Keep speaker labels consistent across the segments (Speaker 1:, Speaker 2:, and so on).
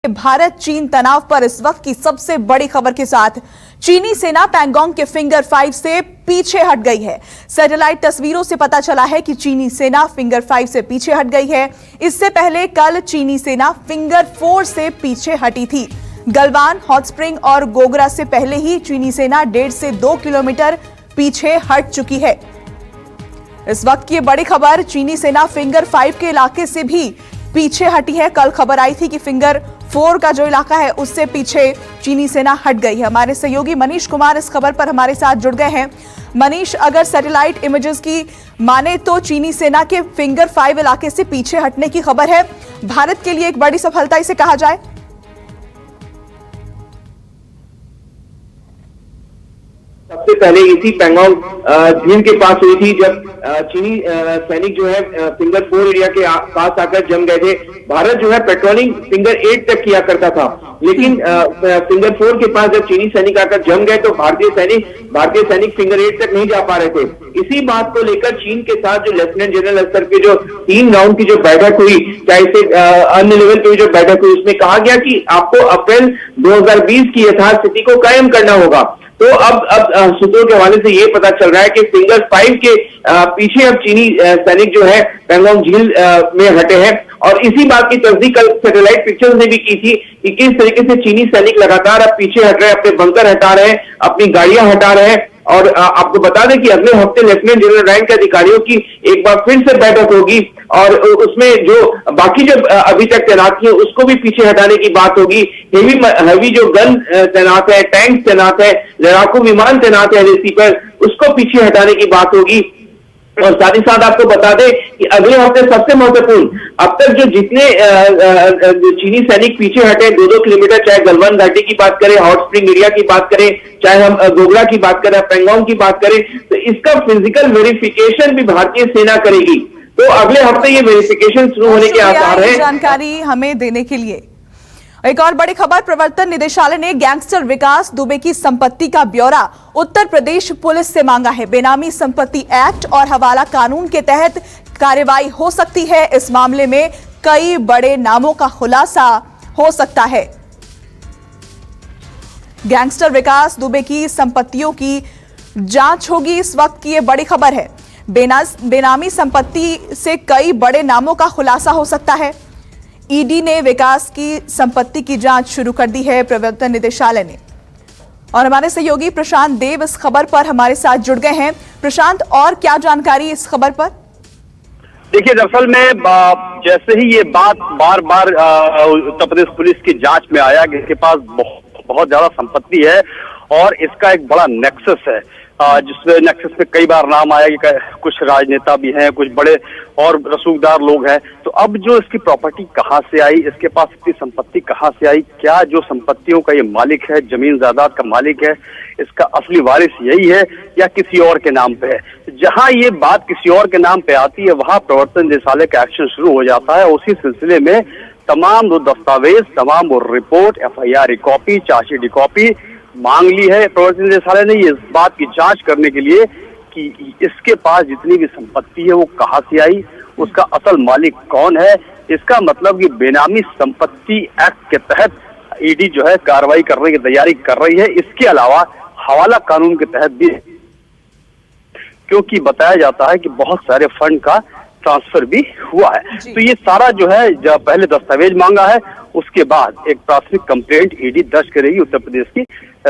Speaker 1: भारत चीन तनाव पर इस वक्त की सबसे बड़ी खबर के साथ चीनी सेना पैंगोंग के फिंगर 5 से पीछे हट गई है। सैटेलाइट तस्वीरों से पता चला है कि चीनी सेना फिंगर 5 से पीछे हट गई है। इससे पहले कल चीनी सेना फिंगर 4 से पीछे हटी थी। गलवान, हॉट स्प्रिंग और गोगरा से पहले ही चीनी सेना 1.5 से 2 किलोमीटर पीछे हट चुकी है। इस वक्त की बड़ी खबर, चीनी सेना फिंगर 5 के इलाके से भी पीछे हटी है। कल खबर आई थी कि फिंगर 4 का जो इलाका है उससे पीछे चीनी सेना हट गई है। हमारे सहयोगी मनीष कुमार इस खबर पर हमारे साथ जुड़ गए हैं। मनीष, अगर सैटेलाइट इमेजेस की माने तो चीनी सेना के फिंगर 5 इलाके से पीछे हटने की खबर है। भारत के लिए एक बड़ी सफलता इसे कहा जाए।
Speaker 2: सबसे पहले इसी पैंगोंग झील के पास हुई थी जब चीनी सैनिक जो है फिंगर 4 एरिया के पास आकर जम गए थे। भारत जो है पेट्रोलिंग फिंगर 8 तक किया करता था, लेकिन फिंगर 4 के पास जब चीनी सैनिक आकर जम गए तो भारतीय सैनिक फिंगर 8 तक नहीं जा पा रहे थे। इसी बात को लेकर चीन के साथ जो लेफ्टिनेंट जनरल स्तर के जो 3 राउंड की जो बैठक हुई, चाहे से अन्य लेवल पे जो बैठक हुई, उसमें कहा गया कि आपको अप्रैल 2020 की यथास्थिति को कायम करना होगा। तो अब सूत्रों के हवाले से ये पता चल रहा है कि फिंगर 5 के पीछे अब चीनी सैनिक जो है पैंगोंग झील में हटे हैं। और इसी बात की तस्दीक कल सैटेलाइट पिक्चर्स ने भी की थी कि किस तरीके से चीनी सैनिक लगातार अब पीछे हट रहे हैं, अपने बंकर हटा रहे हैं, अपनी गाड़ियां हटा रहे हैं। और आपको बता दें कि अगले हफ्ते लेफ्टिनेंट जनरल रैंक के अधिकारियों की एक बार फिर से बैठक होगी और उसमें जो बाकी जो अभी तक तैनात है उसको भी पीछे हटाने की बात होगी। हेवी जो गन तैनात है, टैंक तैनात है, लड़ाकू विमान तैनात है एलएसी पर, उसको पीछे हटाने की बात होगी। और साथ ही साथ आपको बता दें कि अगले हफ्ते सबसे महत्वपूर्ण, अब तक जो जितने चीनी सैनिक पीछे हटे 2-2 किलोमीटर, चाहे गलवान घाटी की बात करें, हॉट स्प्रिंग एरिया की बात करें, चाहे हम गोगरा की बात करें, पैंगोंग की बात करें, तो इसका फिजिकल वेरिफिकेशन भी भारतीय सेना करेगी। तो अगले हफ्ते ये वेरिफिकेशन शुरू होने के आसार है।
Speaker 1: जानकारी हमें देने के लिए एक और बड़ी खबर, प्रवर्तन निदेशालय ने गैंगस्टर विकास दुबे की संपत्ति का ब्यौरा उत्तर प्रदेश पुलिस से मांगा है। बेनामी संपत्ति एक्ट और हवाला कानून के तहत कार्रवाई हो सकती है। इस मामले में कई बड़े नामों का खुलासा हो सकता है। गैंगस्टर विकास दुबे की संपत्तियों की जांच होगी, इस वक्त की यह बड़ी खबर है। बेनामी संपत्ति से कई बड़े नामों का खुलासा हो सकता है। ईडी ने विकास की संपत्ति की जांच शुरू कर दी है, प्रवर्तन निदेशालय ने। और हमारे सहयोगी प्रशांत देव इस खबर पर हमारे साथ जुड़ गए हैं। प्रशांत, और क्या जानकारी इस खबर पर?
Speaker 3: देखिए, दरअसल में जैसे ही ये बात बार बार उत्तर प्रदेश पुलिस की जांच में आया कि इसके पास बहुत ज्यादा संपत्ति है और इसका एक बड़ा नेक्सस है, जिसमें नेक्सस में कई बार नाम आया कि कुछ राजनेता भी हैं, कुछ बड़े और रसूखदार लोग हैं। तो अब जो इसकी प्रॉपर्टी कहाँ से आई, इसके पास इतनी संपत्ति कहाँ से आई, क्या जो संपत्तियों का ये मालिक है, जमीन जायदाद का मालिक है, इसका असली वारिस यही है या किसी और के नाम पे है? जहां ये बात किसी और के नाम पे आती है वहां प्रवर्तन निदेशालय का एक्शन शुरू हो जाता है। उसी सिलसिले में तमाम वो दस्तावेज, तमाम वो report, FIR copy, chargesheet copy मांग ली है प्रवर्तन निदेशालय ने, इस बात की जांच करने के लिए कि इसके पास जितनी भी संपत्ति है वो कहाँ से आई, उसका असल मालिक कौन है। इसका मतलब कि बेनामी संपत्ति एक्ट के तहत ईडी जो है कार्रवाई करने की तैयारी कर रही है। इसके अलावा हवाला कानून के तहत भी, क्योंकि बताया जाता है कि बहुत सारे फंड का ट्रांसफर भी हुआ है। तो ये सारा जो है, जब पहले दस्तावेज मांगा है, उसके बाद एक प्राथमिक कंप्लेंट ईडी दर्ज करेगी उत्तर प्रदेश की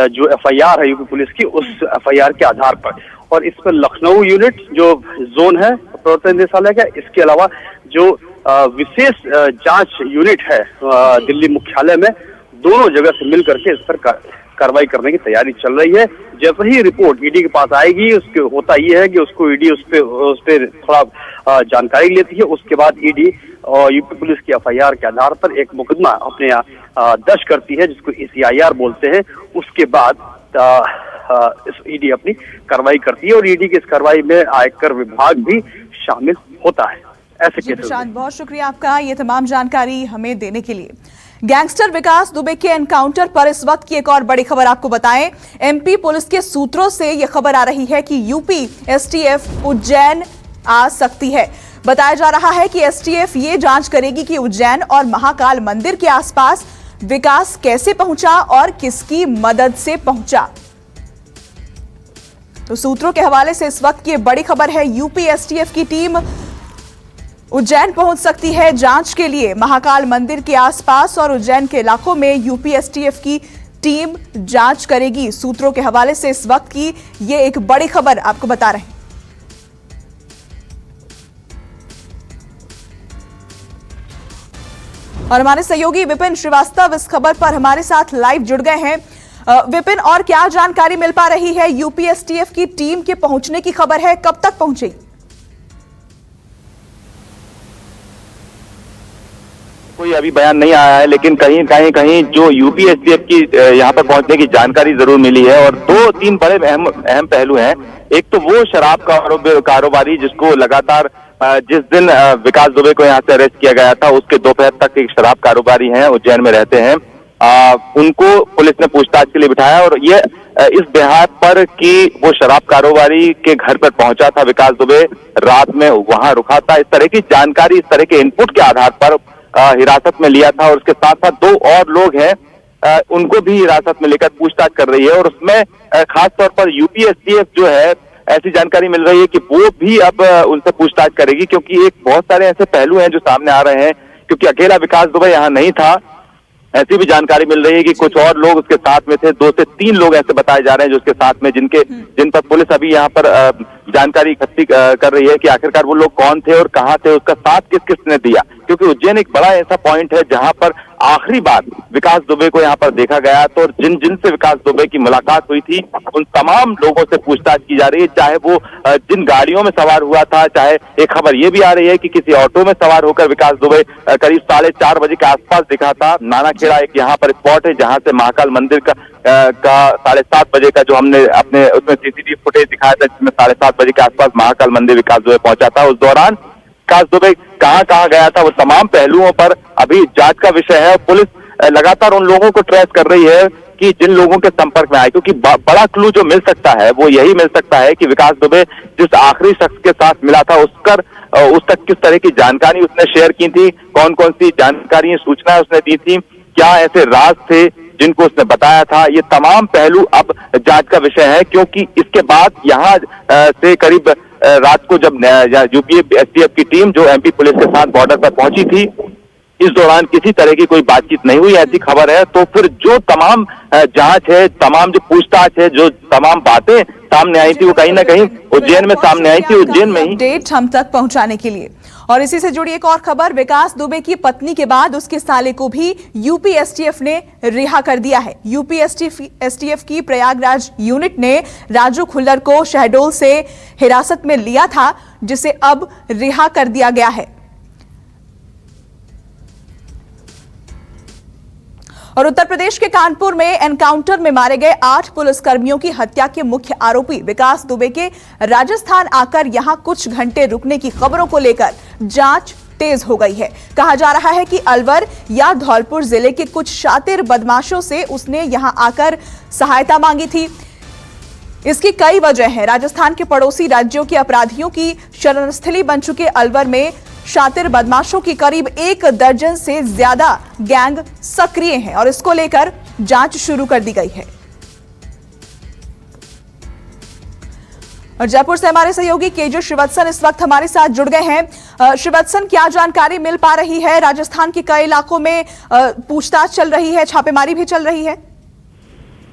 Speaker 3: जो FIR है यूपी पुलिस की, उस FIR के आधार पर। और इस पर लखनऊ यूनिट जो जोन है प्रवर्तन निदेशालय का, इसके अलावा जो विशेष जांच यूनिट है दिल्ली मुख्यालय में, दोनों जगह से मिल करके इस पर कार्रवाई करने की तैयारी चल रही है। जैसे ही रिपोर्ट ईडी के पास आएगी, उसके होता ये है कि उसको ईडी उस पे थोड़ा जानकारी लेती है। उसके बाद ईडी और यूपी पुलिस की FIR के आधार पर एक मुकदमा अपने यहाँ दर्ज करती है, जिसको ECIR बोलते हैं। उसके बाद ईडी अपनी कार्रवाई करती है और ईडी की इस कार्रवाई में आयकर विभाग भी शामिल होता है। ऐसे
Speaker 1: प्रशांत, बहुत शुक्रिया आपका ये तमाम जानकारी हमें देने के लिए। गैंगस्टर विकास दुबे के एनकाउंटर पर इस वक्त की एक और बड़ी खबर आपको बताएं। MP पुलिस के सूत्रों से यह खबर आ रही है कि यूपी STF उज्जैन आ सकती है। बताया जा रहा है कि STF ये जांच करेगी कि उज्जैन और महाकाल मंदिर के आसपास विकास कैसे पहुंचा और किसकी मदद से पहुंचा। तो सूत्रों के हवाले से इस वक्त की बड़ी खबर है, यूपी एसटीएफ की टीम उज्जैन पहुंच सकती है जांच के लिए। महाकाल मंदिर के आसपास और उज्जैन के इलाकों में यूपी एसटीएफ की टीम जांच करेगी। सूत्रों के हवाले से इस वक्त की ये एक बड़ी खबर आपको बता रहे हैं। और हमारे सहयोगी विपिन श्रीवास्तव इस खबर पर हमारे साथ लाइव जुड़ गए हैं। विपिन, और क्या जानकारी मिल पा रही है? यूपी एसटीएफ की टीम के पहुंचने की खबर है, कब तक पहुंचेगी?
Speaker 4: कोई अभी बयान नहीं आया है, लेकिन कहीं जो यूपी एसटीएफ की यहाँ पर पहुंचने की जानकारी जरूर मिली है। और दो तीन बड़े अहम पहलू हैं। एक तो वो शराब कारोबारी जिसको लगातार जिस दिन विकास दुबे को यहाँ से अरेस्ट किया गया था उसके दोपहर तक एक शराब कारोबारी हैं, उज्जैन में रहते हैं, उनको पुलिस ने पूछताछ के लिए बिठाया। और ये इस बिहार पर कि वो शराब कारोबारी के घर पर पहुंचा था विकास दुबे, रात में वहां रुका था, इस तरह की जानकारी, इस तरह के इनपुट के आधार पर हिरासत में लिया था। और उसके साथ साथ दो और लोग हैं, उनको भी हिरासत में लेकर पूछताछ कर रही है। और उसमें खास तौर पर यूपी एसटीएफ जो है, ऐसी जानकारी मिल रही है कि वो भी अब उनसे पूछताछ करेगी, क्योंकि एक बहुत सारे ऐसे पहलू हैं जो सामने आ रहे हैं। क्योंकि अकेला विकास दुबे यहाँ नहीं था, ऐसी भी जानकारी मिल रही है कि कुछ और लोग उसके साथ में थे। 2 से 3 लोग ऐसे बताए जा रहे हैं जो उसके साथ में, जिन पर पुलिस अभी यहाँ पर जानकारी इकट्ठी कर रही है कि आखिरकार वो लोग कौन थे और कहाँ थे, उसका साथ किस किस ने दिया। क्योंकि उज्जैन एक बड़ा ऐसा पॉइंट है जहां पर आखिरी बार विकास दुबे को यहाँ पर देखा गया। तो जिन से विकास दुबे की मुलाकात हुई थी उन तमाम लोगों से पूछताछ की जा रही है, चाहे वो जिन गाड़ियों में सवार हुआ था, चाहे एक खबर ये भी आ रही है कि किसी ऑटो में सवार होकर विकास दुबे करीब 4:30 बजे के आसपास दिखा था। नानाखेड़ा एक यहाँ पर स्पॉट है जहां से महाकाल मंदिर का 7:30 बजे का जो हमने अपने उसमें सीसीटीवी फुटेज दिखाया था, जिसमें 7:30 बजे के आसपास महाकाल मंदिर विकास दुबे पहुंचा था। उस दौरान विकास दुबे कहाँ गया था, वो तमाम पहलुओं पर अभी जांच का विषय है। पुलिस लगातार उन लोगों को ट्रेस कर रही है कि जिन लोगों के संपर्क में आए, क्योंकि बड़ा क्लू जो मिल सकता है वो यही मिल सकता है कि विकास दुबे जिस आखिरी शख्स के साथ मिला था उस तक किस तरह की जानकारी उसने शेयर की थी, कौन कौन सी जानकारी सूचना उसने दी थी, क्या ऐसे राज थे जिनको उसने बताया था। ये तमाम पहलू अब जांच का विषय है, क्योंकि इसके बाद यहाँ से करीब रात को जब यूपी एसटीएफ की टीम जो एमपी पुलिस के साथ बॉर्डर पर पहुंची थी, इस दौरान किसी तरह की कोई बातचीत नहीं हुई, ऐसी खबर है। तो फिर जो तमाम जांच है, तमाम जो पूछताछ है, जो तमाम बातें सामने आई थी वो कहीं ना कहीं उज्जैन में सामने आई थी, उज्जैन में ही
Speaker 1: अपडेट हम तक पहुंचाने के लिए। और इसी से जुड़ी एक और खबर, विकास दुबे की पत्नी के बाद उसके साले को भी यूपी एसटीएफ ने रिहा कर दिया है। यूपी एसटीएफ की प्रयागराज यूनिट ने राजू खुल्लर को शहडोल से हिरासत में लिया था, जिसे अब रिहा कर दिया गया है। और उत्तर प्रदेश के कानपुर में एनकाउंटर में मारे गए 8 पुलिसकर्मियों की हत्या के मुख्य आरोपी विकास दुबे के राजस्थान आकर यहां कुछ घंटे रुकने की खबरों को लेकर जांच तेज हो गई है। कहा जा रहा है कि अलवर या धौलपुर जिले के कुछ शातिर बदमाशों से उसने यहां आकर सहायता मांगी थी। इसकी कई वजह है। राजस्थान के पड़ोसी राज्यों के अपराधियों की शरणस्थली बन चुके अलवर में शातिर बदमाशों की करीब 1 दर्जन से ज्यादा गैंग सक्रिय हैं और इसको लेकर जांच शुरू कर दी गई है। और जयपुर से हमारे सहयोगी केजू श्रीवत्सन इस वक्त हमारे साथ जुड़ गए हैं। श्रीवत्सन, क्या जानकारी मिल पा रही है? राजस्थान के कई इलाकों में पूछताछ चल रही है, छापेमारी भी चल रही है।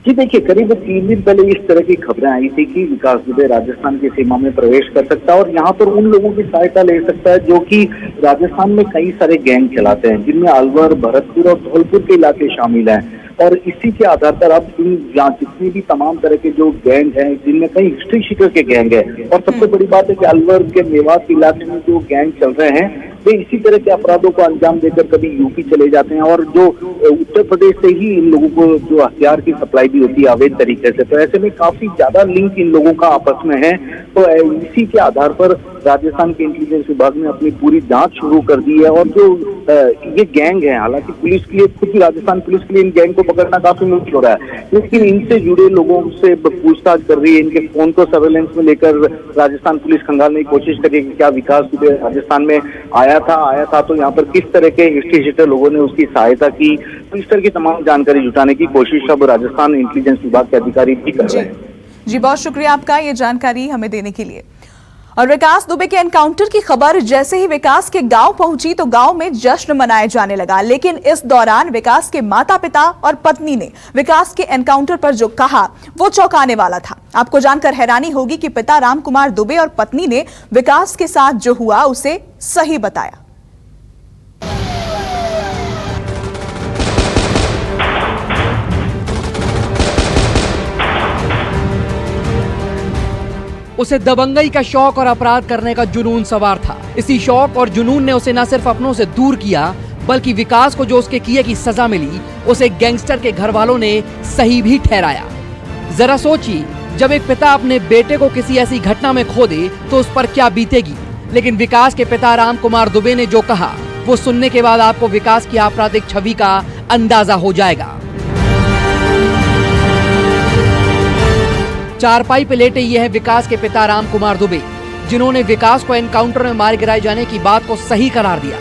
Speaker 5: जी देखिए, करीब 3 दिन पहले इस तरह की खबरें आई थी कि विकास दुबे राजस्थान की सीमा में प्रवेश कर सकता है और यहाँ पर उन लोगों की सहायता ले सकता है जो कि राजस्थान में कई सारे गैंग चलाते हैं, जिनमें अलवर, भरतपुर और धौलपुर के इलाके शामिल हैं। और इसी के आधार पर अब जितनी भी तमाम तरह के जो गैंग हैं, जिनमें कई हिस्ट्री शीटर के गैंग है, और सबसे बड़ी बात है कि अलवर के मेवात इलाके में जो गैंग चल रहे हैं वे इसी तरह के अपराधों को अंजाम देकर कभी यूपी चले जाते हैं और जो उत्तर प्रदेश से ही इन लोगों को जो हथियार की सप्लाई भी होती है अवैध तरीके से। तो ऐसे में काफी ज्यादा लिंक इन लोगों का आपस में है। तो इसी के आधार पर राजस्थान के इंटेलिजेंस विभाग ने अपनी पूरी जांच शुरू कर दी है। और जो ये गैंग है, हालांकि पुलिस के लिए, खुद की राजस्थान पुलिस के लिए इन गैंग को पकड़ना काफी मुश्किल हो रहा है, लेकिन इनसे जुड़े लोगों से पूछताछ कर रही है। इनके फोन को सर्वेलेंस में लेकर राजस्थान पुलिस खंगालने की कोशिश कर रही है कि क्या विकास दुबे राजस्थान में आया आया था तो यहाँ पर किस तरह के हिस्ट्री शीटर लोगों ने उसकी सहायता की, तो इस तरह की तमाम जानकारी जुटाने की कोशिश अब राजस्थान इंटेलिजेंस विभाग के अधिकारी भी कर रहे हैं।
Speaker 1: जी बहुत शुक्रिया आपका ये जानकारी हमें देने के लिए। और विकास दुबे के एनकाउंटर की खबर जैसे ही विकास के गांव पहुंची तो गांव में जश्न मनाया जाने लगा, लेकिन इस दौरान विकास के माता पिता और पत्नी ने विकास के एनकाउंटर पर जो कहा वो चौंकाने वाला था। आपको जानकर हैरानी होगी कि पिता राम कुमार दुबे और पत्नी ने विकास के साथ जो हुआ उसे सही बताया।
Speaker 6: उसे दबंगई का शौक और अपराध करने का जुनून सवार था। इसी शौक और जुनून ने उसे न सिर्फ अपनों से दूर किया, बल्कि विकास को जो उसके किए की सजा मिली उसे गैंगस्टर के घर वालों ने सही भी ठहराया। जरा सोचिए, जब एक पिता अपने बेटे को किसी ऐसी घटना में खो दे तो उस पर क्या बीतेगी। लेकिन विकास के पिता राम कुमार दुबे ने जो कहा वो सुनने के बाद आपको विकास की आपराधिक छवि का अंदाजा हो जाएगा। चारपाई पे लेटे ये है विकास के पिता राम कुमार दुबे, जिन्होंने विकास को एनकाउंटर में मारे गिराए जाने की बात को सही करार दिया।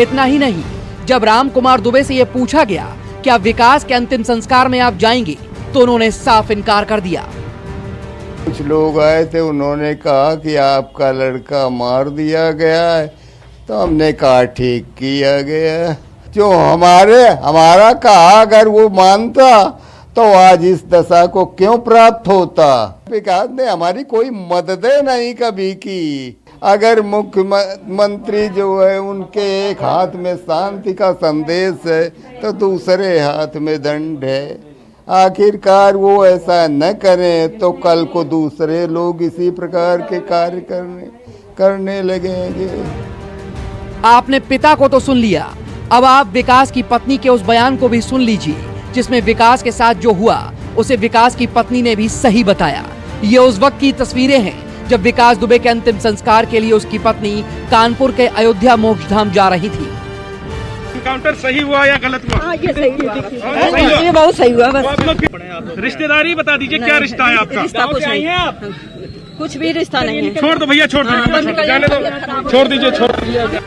Speaker 6: इतना ही नहीं, जब राम कुमार दुबे से ये पूछा गया क्या विकास के अंतिम संस्कार में आप जाएंगे तो उन्होंने साफ इनकार कर दिया।
Speaker 7: कुछ लोग आए थे, उन्होंने कहा कि आपका लड़का मार दिया गया है, तो हमने कहा ठीक किया गया। जो हमारा कहा अगर वो मानता तो आज इस दशा को क्यों प्राप्त होता। विकास ने हमारी कोई मददें नहीं कभी की। अगर मुख्यमंत्री जो है उनके एक हाथ में शांति का संदेश है तो दूसरे हाथ में दंड है। आखिरकार वो ऐसा न करें तो कल को दूसरे लोग इसी प्रकार के कार्य करने लगेंगे।
Speaker 6: आपने पिता को तो सुन लिया, अब आप विकास की पत्नी के उस बयान को भी सुन लीजिए, जिसमें विकास के साथ जो हुआ उसे विकास की पत्नी ने भी सही बताया। ये उस वक्त की तस्वीरें हैं जब विकास दुबे के अंतिम संस्कार के लिए उसकी पत्नी कानपुर के अयोध्या मोक्षधाम जा रही थी।
Speaker 8: एनकाउंटर सही हुआ या गलत हुआ?
Speaker 9: ये सही हुआ, ये बहुत सही हुआ। बस
Speaker 8: रिश्तेदारी बता दीजिए, क्या रिश्ता है आपका?
Speaker 9: रिश्ता कुछ नहीं है, कुछ भी रिश्ता नहीं है।
Speaker 8: छोड़ दो भैया, छोड़ दो, जाने दो, छोड़ दीजिए।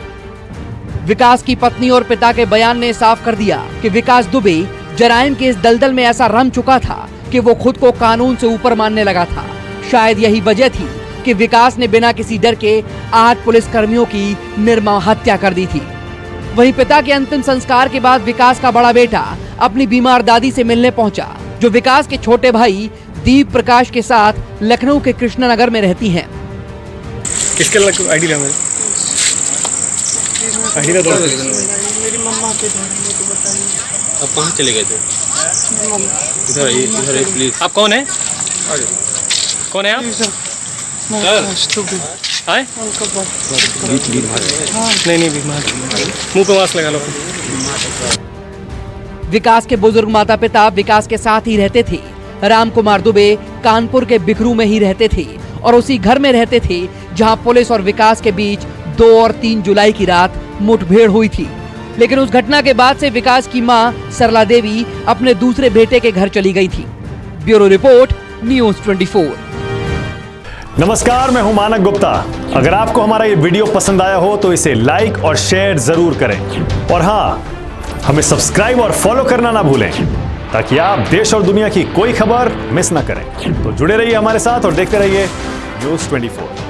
Speaker 6: विकास की पत्नी और पिता के बयान ने साफ कर दिया कि विकास दुबे जराइम के इस दलदल में ऐसा रम चुका था कि वो खुद को कानून से ऊपर मानने लगा था। शायद यही वजह थी कि विकास ने बिना किसी डर के 8 पुलिस कर्मियों की निर्मम हत्या कर दी थी। वहीं पिता के अंतिम संस्कार के बाद विकास का बड़ा बेटा अपनी बीमार दादी से मिलने पहुंचा, जो विकास के छोटे भाई दीप प्रकाश के साथ लखनऊ के कृष्णनगर में रहती हैं।
Speaker 8: किसके आईडी ला
Speaker 9: मेरी मम्मा के
Speaker 10: अब कहाँ चले गए थे? इधर प्लीज। आप कौन है? कौन है आप? नहीं मुंह पे मास्क लगा लो।
Speaker 6: विकास के बुजुर्ग माता पिता विकास के साथ ही रहते थे। राम कुमार दुबे कानपुर के बिकरू में ही रहते थे और उसी घर में रहते थे जहां पुलिस और विकास के बीच 2 और 3 जुलाई की रात मुठभेड़ हुई थी। लेकिन उस घटना के बाद से विकास की मां सरला देवी अपने दूसरे बेटे के घर चली गई थी। Bureau report, news 24।
Speaker 11: नमस्कार, मैं हूं मानक गुप्ता। अगर आपको हमारा ये वीडियो पसंद आया हो तो इसे लाइक और शेयर जरूर करें, और हाँ, हमें सब्सक्राइब और फॉलो करना ना भूलें ताकि आप देश और दुनिया की कोई खबर मिस ना करें। तो जुड़े रहिए हमारे साथ और देखते रहिए न्यूज़ 24।